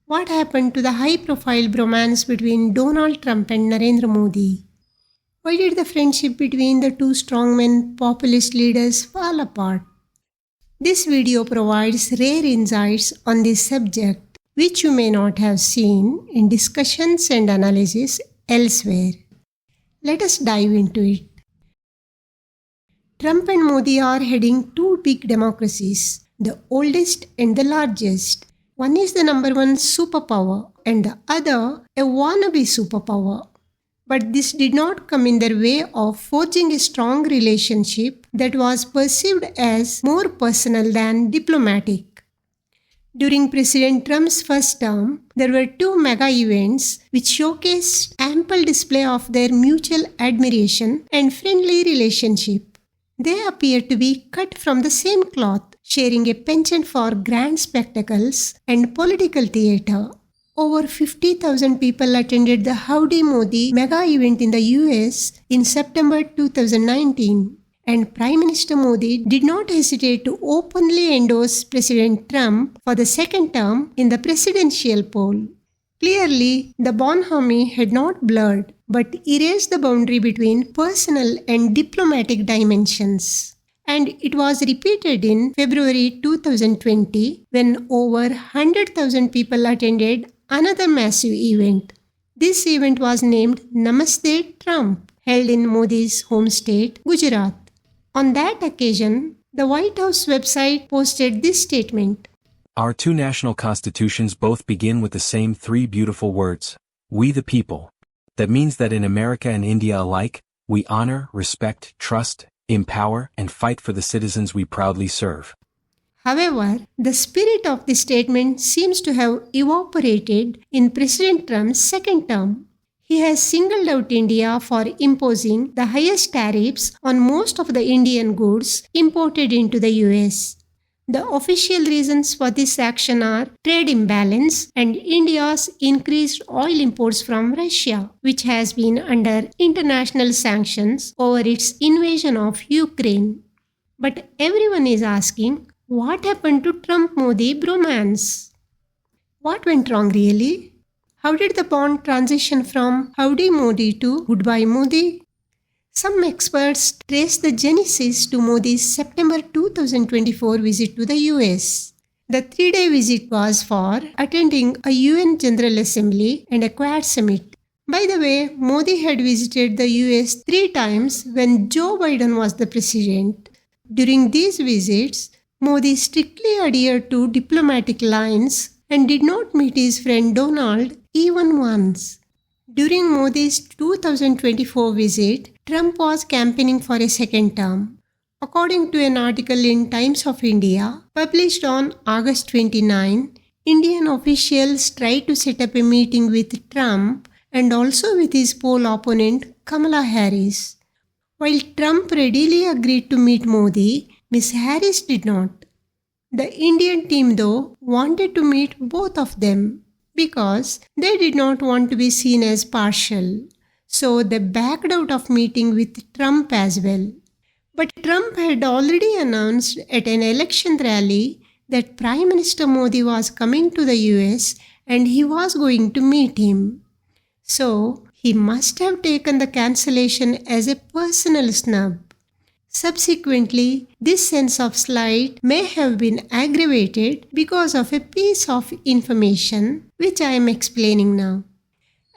What happened to the high-profile bromance between Donald Trump and Narendra Modi? Why did the friendship between the two strongmen populist leaders fall apart? This video provides rare insights on this subject, which you may not have seen in discussions and analysis elsewhere. Let us dive into it. Trump and Modi are heading two big democracies, the oldest and the largest. One is the number one superpower and the other a wannabe superpower. But this did not come in their way of forging a strong relationship that was perceived as more personal than diplomatic. During President Trump's first term, there were two mega events which showcased ample display of their mutual admiration and friendly relationship. They appear to be cut from the same cloth, sharing a penchant for grand spectacles and political theatre. Over 50,000 people attended the Howdy Modi mega event in the US in September 2019, and Prime Minister Modi did not hesitate to openly endorse President Trump for the second term in the presidential poll. Clearly, the bonhomie had not blurred, but erased the boundary between personal and diplomatic dimensions. And it was repeated in February 2020 when over 100,000 people attended another massive event. This event was named Namaste Trump, held in Modi's home state, Gujarat. On that occasion, the White House website posted this statement. Our two national constitutions both begin with the same three beautiful words, we the people. That means that in America and India alike, we honor, respect, trust, empower, and fight for the citizens we proudly serve. However, the spirit of this statement seems to have evaporated in President Trump's second term. He has singled out India for imposing the highest tariffs on most of the Indian goods imported into the US. The official reasons for this action are trade imbalance and India's increased oil imports from Russia, which has been under international sanctions over its invasion of Ukraine. But everyone is asking, what happened to Trump-Modi bromance? What went wrong really? How did the bond transition from Howdy Modi to Goodbye Modi? Some experts trace the genesis to Modi's September 2024 visit to the US. The 3-day visit was for attending a UN General Assembly and a Quad Summit. By the way, Modi had visited the US 3 times when Joe Biden was the president. During these visits, Modi strictly adhered to diplomatic lines and did not meet his friend Donald even once. During Modi's 2024 visit, Trump was campaigning for a second term. According to an article in Times of India, published on August 29, Indian officials tried to set up a meeting with Trump and also with his poll opponent Kamala Harris. While Trump readily agreed to meet Modi, Ms. Harris did not. The Indian team, though, wanted to meet both of them because they did not want to be seen as partial. So they backed out of meeting with Trump as well. But Trump had already announced at an election rally that Prime Minister Modi was coming to the US and he was going to meet him. So he must have taken the cancellation as a personal snub. Subsequently, this sense of slight may have been aggravated because of a piece of information which I am explaining now.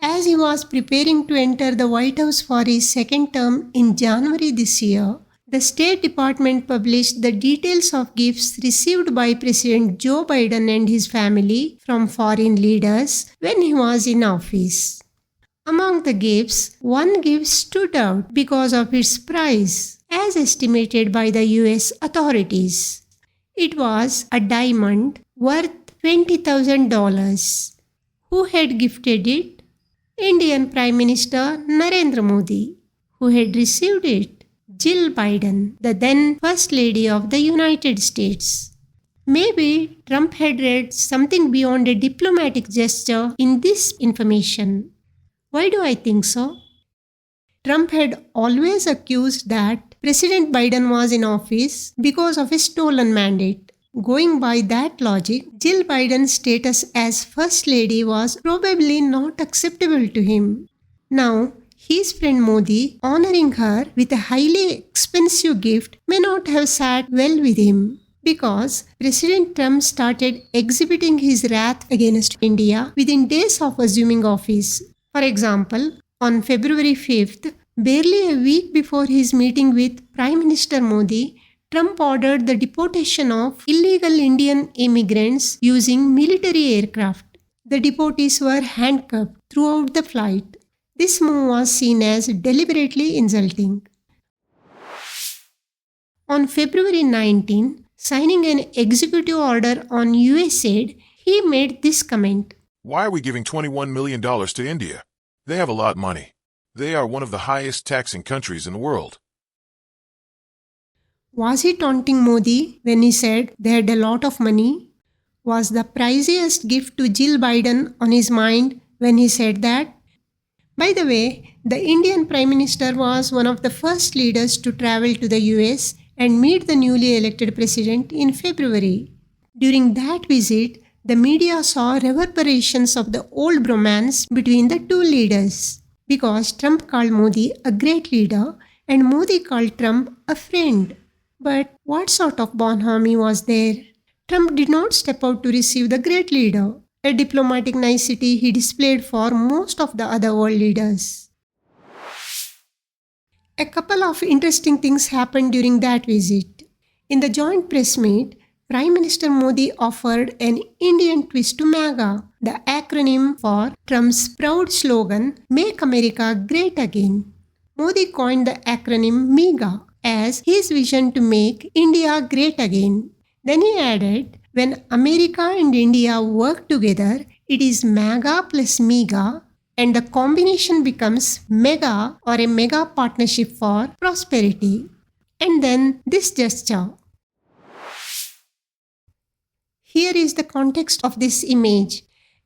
As he was preparing to enter the White House for his second term in January this year, the State Department published the details of gifts received by President Joe Biden and his family from foreign leaders when he was in office. Among the gifts, one gift stood out because of its price, as estimated by the US authorities. It was a diamond worth $20,000. Who had gifted it? Indian Prime Minister Narendra Modi. Who had received it? Jill Biden, the then First Lady of the United States. Maybe Trump had read something beyond a diplomatic gesture in this information. Why do I think so? Trump had always accused that President Biden was in office because of a stolen mandate. Going by that logic, Jill Biden's status as First Lady was probably not acceptable to him. Now, his friend Modi honoring her with a highly expensive gift may not have sat well with him, because President Trump started exhibiting his wrath against India within days of assuming office. For example, on February 5th, barely a week before his meeting with Prime Minister Modi, Trump ordered the deportation of illegal Indian immigrants using military aircraft. The deportees were handcuffed throughout the flight. This move was seen as deliberately insulting. On February 19, signing an executive order on US aid, he made this comment. Why are we giving $21 million to India? They have a lot of money. They are one of the highest taxing countries in the world. Was he taunting Modi when he said they had a lot of money? Was the priciest gift to Jill Biden on his mind when he said that? By the way, the Indian Prime Minister was one of the first leaders to travel to the US and meet the newly elected president in February. During that visit, the media saw reverberations of the old bromance between the two leaders, because Trump called Modi a great leader and Modi called Trump a friend. But what sort of bonhomie was there? Trump did not step out to receive the great leader, a diplomatic nicety he displayed for most of the other world leaders. A couple of interesting things happened during that visit. In the joint press meet, Prime Minister Modi offered an Indian twist to MAGA, the acronym for Trump's proud slogan, Make America Great Again. Modi coined the acronym MEGA as his vision to make India great again. Then he added, when America and India work together, it is MAGA plus MEGA, and the combination becomes MEGA, or a mega partnership for prosperity. And then this gesture. Here is the context of this image.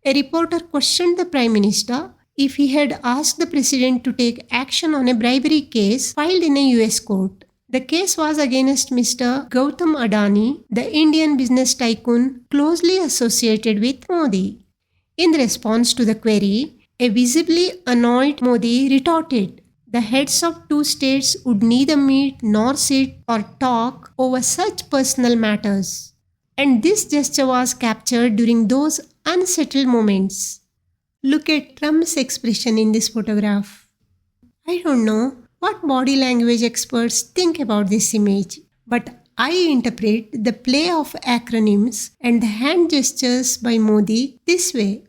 A reporter questioned the Prime Minister if he had asked the President to take action on a bribery case filed in a US court. The case was against Mr. Gautam Adani, the Indian business tycoon closely associated with Modi. In response to the query, a visibly annoyed Modi retorted, the heads of two states would neither meet nor sit or talk over such personal matters. And this gesture was captured during those unsettled moments. Look at Trump's expression in this photograph. I don't know what body language experts think about this image, but I interpret the play of acronyms and the hand gestures by Modi this way.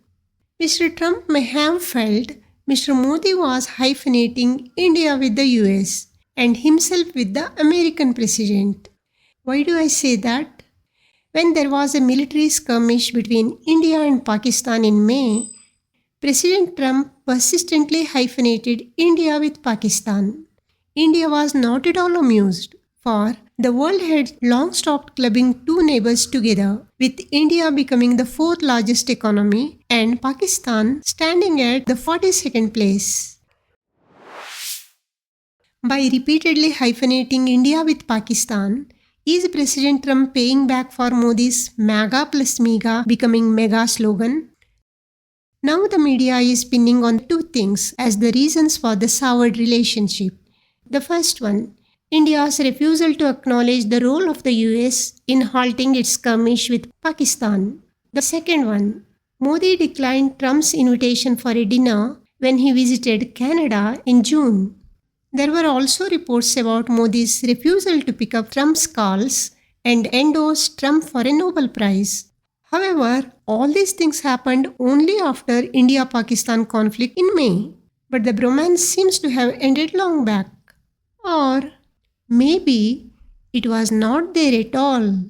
Mr. Trump may have felt Mr. Modi was hyphenating India with the US and himself with the American president. Why do I say that? When there was a military skirmish between India and Pakistan in May, President Trump persistently hyphenated India with Pakistan. India was not at all amused, for the world had long stopped clubbing two neighbors together, with India becoming the fourth largest economy and Pakistan standing at the 42nd place. By repeatedly hyphenating India with Pakistan, is President Trump paying back for Modi's MAGA plus MEGA becoming mega slogan? Now the media is pinning on two things as the reasons for the soured relationship. The first one, India's refusal to acknowledge the role of the US in halting its skirmish with Pakistan. The second one, Modi declined Trump's invitation for a dinner when he visited Canada in June. There were also reports about Modi's refusal to pick up Trump's calls and endorse Trump for a Nobel Prize. However, all these things happened only after India-Pakistan conflict in May. But the bromance seems to have ended long back. Or maybe it was not there at all.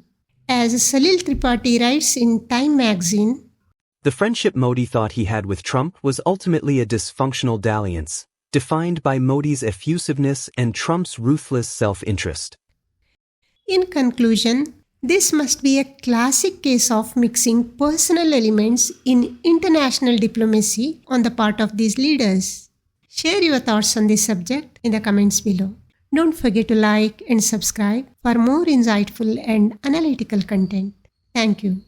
As Salil Tripathi writes in Time magazine, the friendship Modi thought he had with Trump was ultimately a dysfunctional dalliance, defined by Modi's effusiveness and Trump's ruthless self-interest. In conclusion, this must be a classic case of mixing personal elements in international diplomacy on the part of these leaders. Share your thoughts on this subject in the comments below. Don't forget to like and subscribe for more insightful and analytical content. Thank you.